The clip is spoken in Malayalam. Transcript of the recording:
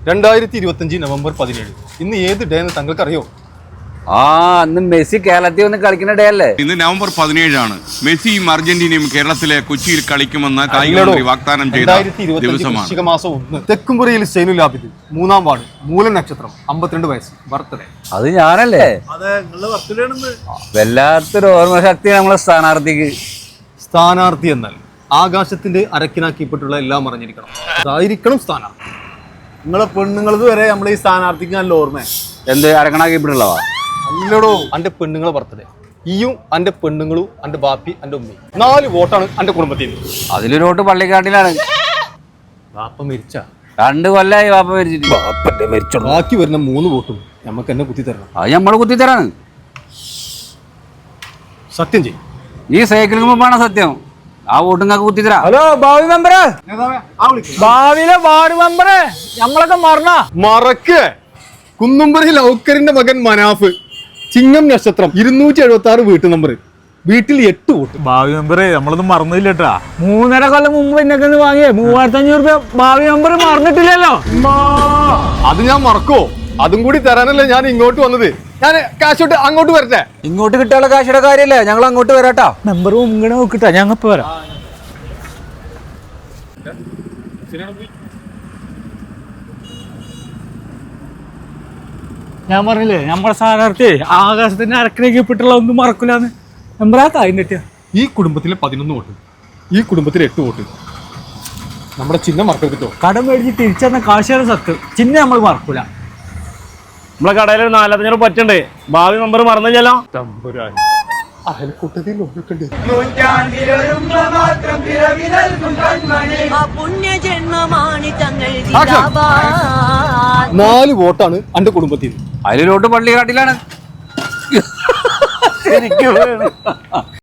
2025 നവംബർ 17. ഇന്ന് ഏത് ഡേ എന്ന് താങ്കൾക്കറിയോ? അന്ന് മെസ്സി കേരളത്തിൽ വന്ന് കളിക്കുന്ന ഡേ അല്ലേ? ഇന്ന് നവംബർ 17 മെസ്സിയും അർജന്റീനയും കേരളത്തിലെ കൊച്ചിയിൽ കളിക്കുമെന്ന് കായികമന്ത്രി വാഗ്ദാനം ചെയ്ത ദിവസമാണ്. തെക്കുംപുറയിൽ സൈനുൽ ആബിദ്, 3-ാം വാർഡ്, മൂലം നക്ഷത്രം, 52 വയസ്സ്, ബർത്ത്ഡേ. അത് ഞാനല്ലേ? വല്ലാത്തൊരു ഓർമ്മശക്തി നമ്മളെ സ്ഥാനാർത്ഥിക്ക്. സ്ഥാനാർത്ഥി എന്നാൽ ആകാശത്തിന്റെ അരക്കിനാക്കിപ്പെട്ടുള്ള എല്ലാം അറിഞ്ഞിരിക്കണം. അതായിരിക്കണം സ്ഥാനാർത്ഥി. നിങ്ങളെ പെണ്ണുങ്ങളത് വരെ നമ്മളെ ഈ സ്ഥാനാർത്ഥിക്ക് നല്ല ഓർമ്മ. എന്ത് അരക്കണാക്കിപ്പെട്ടുള്ളവാ? അല്ലടോ, അന്റെ പെണ്ണുങ്ങളെ ബർത്ത്ഡേ. ഈയും അന്റെ പെണ്ണുങ്ങളും അന്റെ ബാപ്പി അന്റെ ഉമ്മയും 4 വോട്ടാണ് അന്റെ കുടുംബത്തിൽ. അതിലൊരു വോട്ട് പള്ളിക്കാട്ടിലാണ്. ബാപ്പ മരിച്ച 2 കൊല്ലായി ബാപ്പ മരിച്ചിട്ട്. ബാക്കി വരുന്ന 3 വോട്ടും നമുക്ക് എന്നെ കുത്തി തരണം. അത് നമ്മള് കുത്തിത്തരാണ്. സത്യം ചെയ്യും. ഈ സൈക്കിളിന് മുമ്പാണ് സത്യം. ആ വോട്ടുങ്ങൾക്ക് കുത്തിത്തരാ. ഹലോ ഭാവി മെമ്പറെ, ഭാവിയിലെ വാർഡ് മെമ്പറെ, നമ്മളൊക്കെ മറക്കേ. കുന്നുംപുറയിൽ ഔക്കറിന്റെ മകൻ മനാഫ്, ചിങ്ങം നക്ഷത്രം, 276 വീട്ടു നമ്പർ, വീട്ടിൽ 8 വോട്ട്. ഭാവി മെമ്പറെ നമ്മളൊന്നും മറന്നില്ല കേട്ടാ. 3.5 കൊല്ലം മുമ്പ് എന്നെ വാങ്ങിയേ 3500 രൂപ ഭാവി മെമ്പർ മറന്നിട്ടില്ലല്ലോ. അത് ഞാൻ മറക്കോ? അതും കൂടി തരാനല്ലേ ഞാൻ ഇങ്ങോട്ട് വന്നത്. ഞാൻ കാശോട്ട് അങ്ങോട്ട് വരട്ടെ. ഇങ്ങോട്ട് കിട്ടാനുള്ള കാശിയുടെ കാര്യല്ലേ, ഞങ്ങൾ അങ്ങോട്ട് വരാട്ടാ. മെമ്പർ ഇങ്ങനെ നോക്കിട്ടാ, ഞങ്ങപ്പോ വരാം. ഞാൻ പറഞ്ഞില്ലേ നമ്മളെ സ്ഥാനാർത്ഥി ആകാശത്തിന്റെ അരക്കിലേക്കിപ്പെട്ടുള്ള ഒന്നും മറക്കൂലെന്ന്. മെമ്പറാ കാര്യം തെറ്റിയ. ഈ കുടുംബത്തിലെ 11 വോട്ട്, ഈ കുടുംബത്തിലെ 8 വോട്ട്. നമ്മുടെ ചിഹ്നം മറക്കരുതോ. കടം മേടിച്ച് തിരിച്ചെന്ന കാശിയാണ് സത്യം. ചിഹ്നം നമ്മൾ മറക്കൂല. നമ്മളെ കടയിൽ 4500 പറ്റുണ്ട്. ഭാവി മെമ്പർ മറന്നില്ലല്ലോ. അയൽക്കൂട്ടത്തിൽ ഒഴുക്കുണ്ട്. 4 വോട്ടാണ് എന്റെ കുടുംബത്തിൽ. അതിലൊരു വോട്ട് പള്ളിക്കാട്ടിലാണ്.